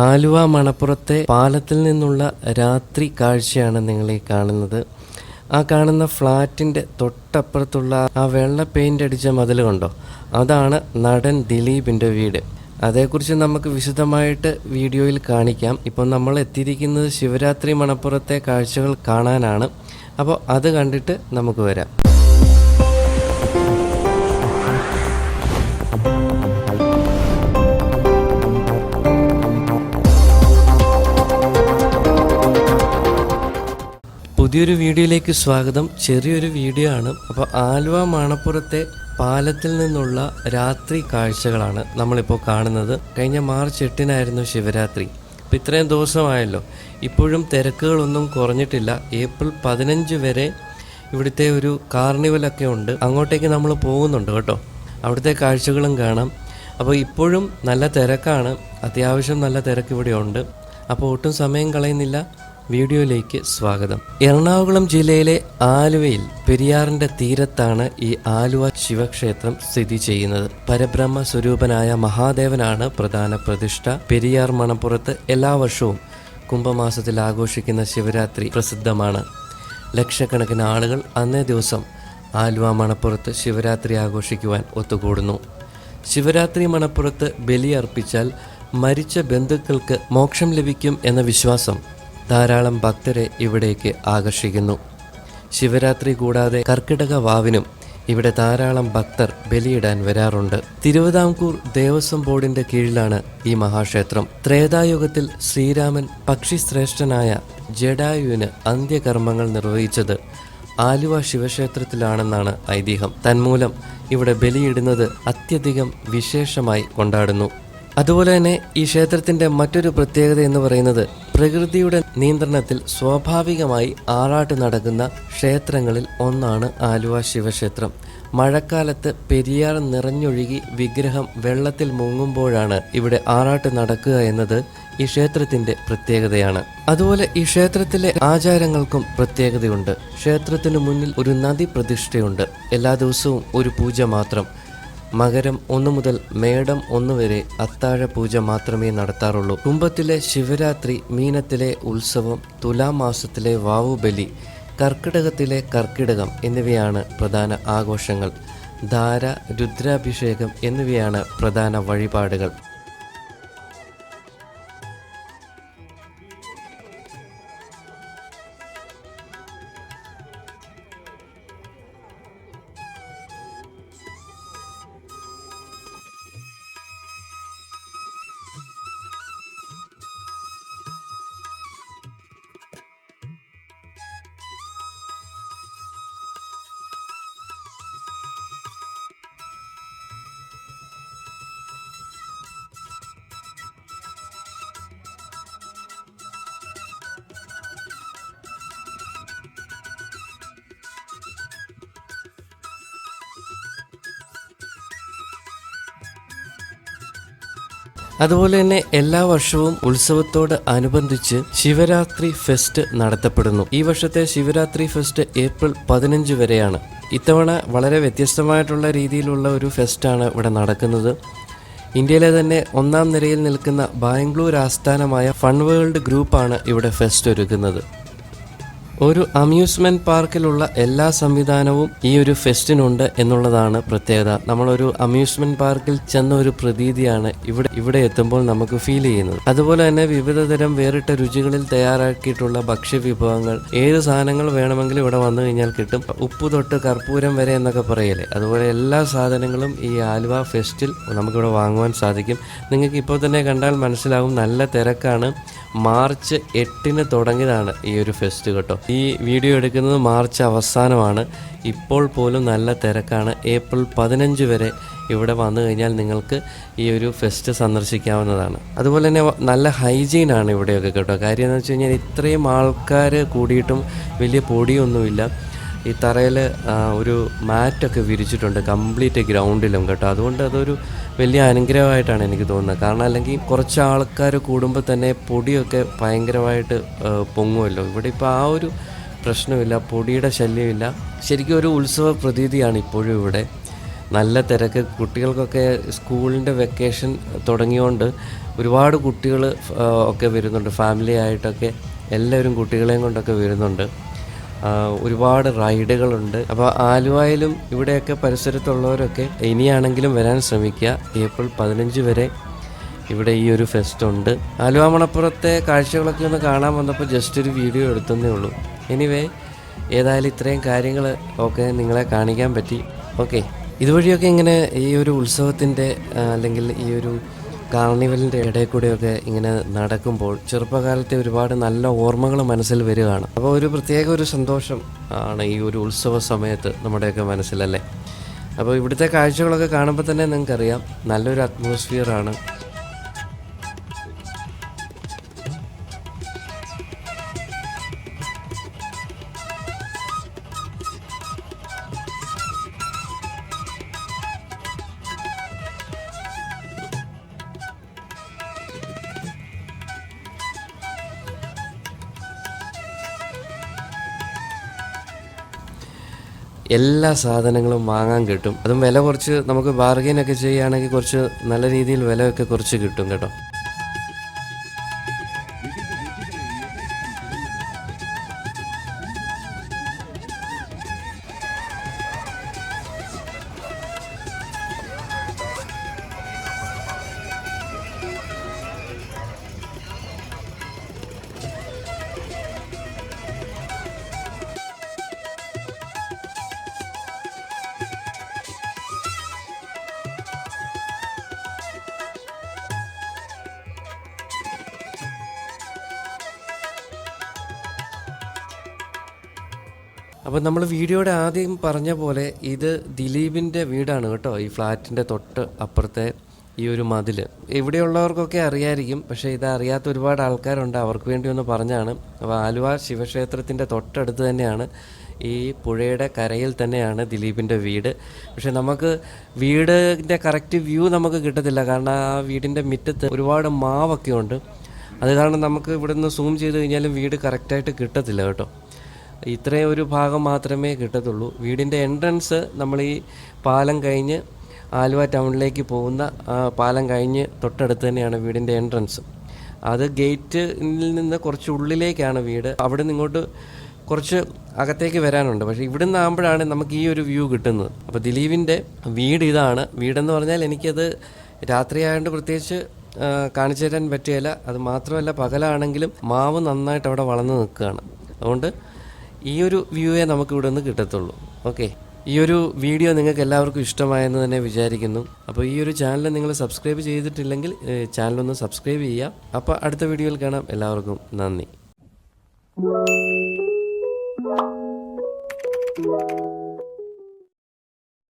ആലുവ മണപ്പുറത്തെ പാലത്തിൽ നിന്നുള്ള രാത്രി കാഴ്ചയാണ് നിങ്ങളീ കാണുന്നത്. ആ കാണുന്ന ഫ്ലാറ്റിൻ്റെ തൊട്ടപ്പുറത്തുള്ള ആ വെള്ള പെയിൻ്റ് അടിച്ച മതിൽ കണ്ടോ, അതാണ് നടൻ ദിലീപിൻ്റെ വീട്. അതേക്കുറിച്ച് നമുക്ക് വിശദമായിട്ട് വീഡിയോയിൽ കാണിക്കാം. ഇപ്പോൾ നമ്മൾ എത്തിയിരിക്കുന്നത് ശിവരാത്രി മണപ്പുറത്തെ കാഴ്ചകൾ കാണാനാണ്. അപ്പോൾ അത് കണ്ടിട്ട് നമുക്ക് വരാം. പുതിയൊരു വീഡിയോയിലേക്ക് സ്വാഗതം. ചെറിയൊരു വീഡിയോ ആണ്. അപ്പോൾ ആലുവ മണപ്പുറത്തെ പാലത്തിൽ നിന്നുള്ള രാത്രി കാഴ്ചകളാണ് നമ്മളിപ്പോൾ കാണുന്നത്. കഴിഞ്ഞ മാർച്ച് 8-നായിരുന്നു ശിവരാത്രി. അപ്പോൾ ഇത്രയും ദിവസമായല്ലോ, ഇപ്പോഴും തിരക്കുകളൊന്നും കുറഞ്ഞിട്ടില്ല. ഏപ്രിൽ 15 വരെ ഇവിടുത്തെ ഒരു കാർണിവലൊക്കെ ഉണ്ട്. അങ്ങോട്ടേക്ക് നമ്മൾ പോകുന്നുണ്ട് കേട്ടോ. അവിടുത്തെ കാഴ്ചകളും കാണാം. അപ്പോൾ ഇപ്പോഴും നല്ല തിരക്കാണ്, അത്യാവശ്യം നല്ല തിരക്ക് ഇവിടെ ഉണ്ട്. അപ്പോൾ ഒട്ടും സമയം കളയുന്നില്ല, വീഡിയോയിലേക്ക് സ്വാഗതം. എറണാകുളം ജില്ലയിലെ ആലുവയിൽ പെരിയാറിന്റെ തീരത്താണ് ഈ ആലുവ ശിവക്ഷേത്രം സ്ഥിതി ചെയ്യുന്നത്. പരബ്രഹ്മ സ്വരൂപനായ മഹാദേവനാണ് പ്രധാന പ്രതിഷ്ഠ. പെരിയാർ മണപ്പുറത്ത് എല്ലാ വർഷവും കുംഭമാസത്തിൽ ആഘോഷിക്കുന്ന ശിവരാത്രി പ്രസിദ്ധമാണ്. ലക്ഷക്കണക്കിന് ആളുകൾ അന്നേ ദിവസം ആലുവ മണപ്പുറത്ത് ശിവരാത്രി ആഘോഷിക്കുവാൻ ഒത്തുകൂടുന്നു. ശിവരാത്രി മണപ്പുറത്ത് ബലിയർപ്പിച്ചാൽ മരിച്ച ബന്ധുക്കൾക്ക് മോക്ഷം ലഭിക്കും എന്ന വിശ്വാസം ധാരാളം ഭക്തരെ ഇവിടേക്ക് ആകർഷിക്കുന്നു. ശിവരാത്രി കൂടാതെ കർക്കിടക വാവിനും ഇവിടെ ധാരാളം ഭക്തർ ബലിയിടാൻ വരാറുണ്ട്. തിരുവിതാംകൂർ ദേവസ്വം ബോർഡിന്റെ കീഴിലാണ് ഈ മഹാക്ഷേത്രം. ത്രേതായുഗത്തിൽ ശ്രീരാമൻ പക്ഷിശ്രേഷ്ഠനായ ജടായുവിന് അന്ത്യകർമ്മങ്ങൾ നിർവഹിച്ചത് ആലുവ ശിവക്ഷേത്രത്തിലാണെന്നാണ് ഐതിഹ്യം. തന്മൂലം ഇവിടെ ബലിയിടുന്നത് അത്യധികം വിശേഷമായി കൊണ്ടാടുന്നു. അതുപോലെ തന്നെ ഈ ക്ഷേത്രത്തിന്റെ മറ്റൊരു പ്രത്യേകത എന്ന് പറയുന്നത് പ്രകൃതിയുടെ നിയന്ത്രണത്തിൽ സ്വാഭാവികമായി ആറാട്ട് നടക്കുന്ന ക്ഷേത്രങ്ങളിൽ ഒന്നാണ് ആലുവ ശിവക്ഷേത്രം. മഴക്കാലത്ത് പെരിയാർ നിറഞ്ഞൊഴുകി വിഗ്രഹം വെള്ളത്തിൽ മുങ്ങുമ്പോഴാണ് ഇവിടെ ആറാട്ട് നടക്കുക എന്നത് ഈ ക്ഷേത്രത്തിന്റെ പ്രത്യേകതയാണ്. അതുപോലെ ഈ ക്ഷേത്രത്തിലെ ആചാരങ്ങൾക്കും പ്രത്യേകതയുണ്ട്. ക്ഷേത്രത്തിനു മുന്നിൽ ഒരു നദി പ്രതിഷ്ഠയുണ്ട്. എല്ലാ ദിവസവും ഒരു പൂജ മാത്രം. മകരം 1 മുതൽ മേടം 1 വരെ അത്താഴ പൂജ മാത്രമേ നടത്താറുള്ളൂ. കുംഭത്തിലെ ശിവരാത്രി, മീനത്തിലെ ഉത്സവം, തുലാമാസത്തിലെ വാവുബലി, കർക്കിടകത്തിലെ കർക്കിടകം എന്നിവയാണ് പ്രധാന ആഘോഷങ്ങൾ. ധാര, രുദ്രാഭിഷേകം എന്നിവയാണ് പ്രധാന വഴിപാടുകൾ. അതുപോലെ തന്നെ എല്ലാ വർഷവും ഉത്സവത്തോട് അനുബന്ധിച്ച് ശിവരാത്രി ഫെസ്റ്റ് നടത്തപ്പെടുന്നു. ഈ വർഷത്തെ ശിവരാത്രി ഫെസ്റ്റ് ഏപ്രിൽ 15 വരെയാണ്. ഇത്തവണ വളരെ വ്യത്യസ്തമായിട്ടുള്ള രീതിയിലുള്ള ഒരു ഫെസ്റ്റാണ് ഇവിടെ നടക്കുന്നത്. ഇന്ത്യയിലെ തന്നെ 1-ാം നിരയിൽ നിൽക്കുന്ന ബാംഗ്ലൂർ ആസ്ഥാനമായ ഫൺ വേൾഡ് ഗ്രൂപ്പാണ് ഇവിടെ ഫെസ്റ്റ് ഒരുക്കുന്നത്. ഒരു അമ്യൂസ്മെന്റ് പാർക്കിലുള്ള എല്ലാ സംവിധാനവും ഈ ഒരു ഫെസ്റ്റിനുണ്ട് എന്നുള്ളതാണ് പ്രത്യേകത. നമ്മളൊരു അമ്യൂസ്മെന്റ് പാർക്കിൽ ചെന്ന ഒരു പ്രതീതിയാണ് ഇവിടെ എത്തുമ്പോൾ നമുക്ക് ഫീൽ ചെയ്യുന്നത്. അതുപോലെ തന്നെ വിവിധതരം വേറിട്ട രുചികളിൽ തയ്യാറാക്കിയിട്ടുള്ള ഭക്ഷ്യവിഭവങ്ങൾ, ഏത് സാധനങ്ങൾ വേണമെങ്കിലും ഇവിടെ വന്നു കഴിഞ്ഞാൽ കിട്ടും. ഉപ്പ് തൊട്ട് കർപ്പൂരം വരെ എന്നൊക്കെ പറയല്ലേ, അതുപോലെ എല്ലാ സാധനങ്ങളും ഈ ആലുവ ഫെസ്റ്റിൽ നമുക്കിവിടെ വാങ്ങുവാൻ സാധിക്കും. നിങ്ങൾക്ക് ഇപ്പോൾ തന്നെ കണ്ടാൽ മനസ്സിലാവും, നല്ല തിരക്കാണ്. മാർച്ച് 8-ന് തുടങ്ങിയതാണ് ഈ ഒരു ഫെസ്റ്റ് കേട്ടോ. ഈ വീഡിയോ എടുക്കുന്നത് മാർച്ച് അവസാനമാണ്. ഇപ്പോൾ പോലും നല്ല തിരക്കാണ്. ഏപ്രിൽ 15 വരെ ഇവിടെ വന്നു കഴിഞ്ഞാൽ നിങ്ങൾക്ക് ഈ ഒരു ഫെസ്റ്റ് സന്ദർശിക്കാവുന്നതാണ്. അതുപോലെ തന്നെ നല്ല ഹൈജീനാണ് ഇവിടെയൊക്കെ കേട്ടോ. കാര്യം എന്ന് വെച്ച് കഴിഞ്ഞാൽ ഇത്രയും ആൾക്കാർ കൂടിയിട്ടും വലിയ പൊടിയൊന്നുമില്ല. ഈ തറയിൽ ഒരു മാറ്റൊക്കെ വിരിച്ചിട്ടുണ്ട് കംപ്ലീറ്റ് ഗ്രൗണ്ടിലും കേട്ടോ. അതുകൊണ്ട് അതൊരു വലിയ അനുഗ്രഹമായിട്ടാണ് എനിക്ക് തോന്നുന്നത്. കാരണം അല്ലെങ്കിൽ കുറച്ച് ആൾക്കാർ കൂടുമ്പോൾ തന്നെ പൊടിയൊക്കെ ഭയങ്കരമായിട്ട് പൊങ്ങുമല്ലോ. ഇവിടെ ഇപ്പോൾ ആ ഒരു പ്രശ്നമില്ല, പൊടിയുടെ ശല്യമില്ല. ശരിക്കും ഒരു ഉത്സവ പ്രതീതിയാണ് ഇപ്പോഴും ഇവിടെ. നല്ല തിരക്ക്. കുട്ടികൾക്കൊക്കെ സ്കൂളിൻ്റെ വെക്കേഷൻ തുടങ്ങിയോണ്ട് ഒരുപാട് കുട്ടികൾ ഒക്കെ വരുന്നുണ്ട്. ഫാമിലി ആയിട്ടൊക്കെ എല്ലാവരും കുട്ടികളെയും കൊണ്ടൊക്കെ വരുന്നുണ്ട്. ഒരുപാട് റൈഡുകളുണ്ട്. അപ്പോൾ ആലുവയിലും ഇവിടെയൊക്കെ പരിസരത്തുള്ളവരൊക്കെ ഇനിയാണെങ്കിലും വരാൻ ശ്രമിക്കുക. ഏപ്രിൽ 15 വരെ ഇവിടെ ഈ ഒരു ഫെസ്റ്റ് ഉണ്ട്. ആലുവ മണപ്പുറത്തെ കാഴ്ചകളൊക്കെ ഒന്ന് കാണാൻ വന്നപ്പോൾ ജസ്റ്റ് ഒരു വീഡിയോ എടുത്തതേ ഉള്ളൂ. എനിവേ, ഏതായാലും ഇത്രയും കാര്യങ്ങൾ ഒക്കെ നിങ്ങളെ കാണിക്കാൻ പറ്റി. ഓക്കെ, ഇതുവഴിയൊക്കെ ഇങ്ങനെ ഈ ഒരു ഉത്സവത്തിൻ്റെ അല്ലെങ്കിൽ ഈ ഒരു കാർണിവലിൻ്റെ ഇടയിൽ കൂടെയൊക്കെ ഇങ്ങനെ നടക്കുമ്പോൾ ചെറുപ്പകാലത്തെ ഒരുപാട് നല്ല ഓർമ്മകൾ മനസ്സിൽ വരികയാണ്. അപ്പോൾ ഒരു പ്രത്യേക ഒരു സന്തോഷം ആണ് ഈ ഒരു ഉത്സവ സമയത്ത് നമ്മുടെയൊക്കെ മനസ്സിലല്ലേ. അപ്പോൾ ഇവിടുത്തെ കാഴ്ചകളൊക്കെ കാണുമ്പോൾ തന്നെ നിങ്ങൾക്കറിയാം നല്ലൊരു അറ്റ്മോസ്ഫിയറാണ്. എല്ലാ സാധനങ്ങളും വാങ്ങാൻ കിട്ടും. അതും വില കുറച്ച് നമുക്ക് ബാർഗെയിനൊക്കെ ചെയ്യുകയാണെങ്കിൽ കുറച്ച് നല്ല രീതിയിൽ വിലയൊക്കെ കുറച്ച് കിട്ടും കേട്ടോ. അപ്പോൾ നമ്മൾ വീഡിയോയുടെ ആദ്യം പറഞ്ഞ പോലെ ഇത് ദിലീപിൻ്റെ വീടാണ് കേട്ടോ. ഈ ഫ്ലാറ്റിൻ്റെ തൊട്ട് അപ്പുറത്തെ ഈ ഒരു മതിൽ ഇവിടെയുള്ളവർക്കൊക്കെ അറിയായിരിക്കും, പക്ഷേ ഇത് അറിയാത്ത ഒരുപാട് ആൾക്കാരുണ്ട്. അവർക്ക് വേണ്ടി ഒന്ന് പറഞ്ഞാണ്. അപ്പോൾ ആലുവ ശിവക്ഷേത്രത്തിൻ്റെ തൊട്ടടുത്ത് തന്നെയാണ്, ഈ പുഴയുടെ കരയിൽ തന്നെയാണ് ദിലീപിൻ്റെ വീട്. പക്ഷേ നമുക്ക് വീടിൻ്റെ കറക്റ്റ് വ്യൂ നമുക്ക് കിട്ടത്തില്ല, കാരണം ആ വീടിൻ്റെ മുറ്റത്ത് ഒരുപാട് മാവൊക്കെ ഉണ്ട്. അത് കാരണം നമുക്ക് ഇവിടെ നിന്ന് സൂം ചെയ്ത് കഴിഞ്ഞാലും വീട് കറക്റ്റായിട്ട് കിട്ടത്തില്ല കേട്ടോ. ഇത്രയും ഒരു ഭാഗം മാത്രമേ കിട്ടത്തുള്ളൂ. വീടിൻ്റെ എൻട്രൻസ് നമ്മൾ ഈ പാലം കഴിഞ്ഞ് ആലുവ ടൗണിലേക്ക് പോകുന്ന പാലം കഴിഞ്ഞ് തൊട്ടടുത്ത് തന്നെയാണ് വീടിൻ്റെ എൻട്രൻസ്. അത് ഗേറ്റിൽ നിന്ന് കുറച്ച് ഉള്ളിലേക്കാണ് വീട്. അവിടെ നിന്ന് ഇങ്ങോട്ട് കുറച്ച് അകത്തേക്ക് വരാനുണ്ട്. പക്ഷേ ഇവിടെ നിന്നാകുമ്പോഴാണ് നമുക്ക് ഈ ഒരു വ്യൂ കിട്ടുന്നത്. അപ്പോൾ ദിലീപിൻ്റെ വീട് ഇതാണ്. വീടെന്ന് പറഞ്ഞാൽ എനിക്കത് രാത്രിയായതുകൊണ്ട് പ്രത്യേകിച്ച് കാണിച്ചു തരാൻ പറ്റുകയില്ല. അത് മാത്രമല്ല, പകലാണെങ്കിലും മാവ് നന്നായിട്ട് അവിടെ വളർന്നു നിൽക്കുകയാണ്. അതുകൊണ്ട് ഈ ഒരു വ്യൂവേ നമുക്ക് ഇവിടെ നിന്ന് കിട്ടത്തുള്ളൂ. ഓക്കെ, ഈ ഒരു വീഡിയോ നിങ്ങൾക്ക് എല്ലാവർക്കും ഇഷ്ടമായെന്ന് തന്നെ വിചാരിക്കുന്നു. അപ്പോൾ ഈ ഒരു ചാനൽ നിങ്ങൾ സബ്സ്ക്രൈബ് ചെയ്തിട്ടില്ലെങ്കിൽ ചാനലൊന്ന് സബ്സ്ക്രൈബ് ചെയ്യുക. അപ്പോൾ അടുത്ത വീഡിയോയിൽ കാണാം. എല്ലാവർക്കും നന്ദി.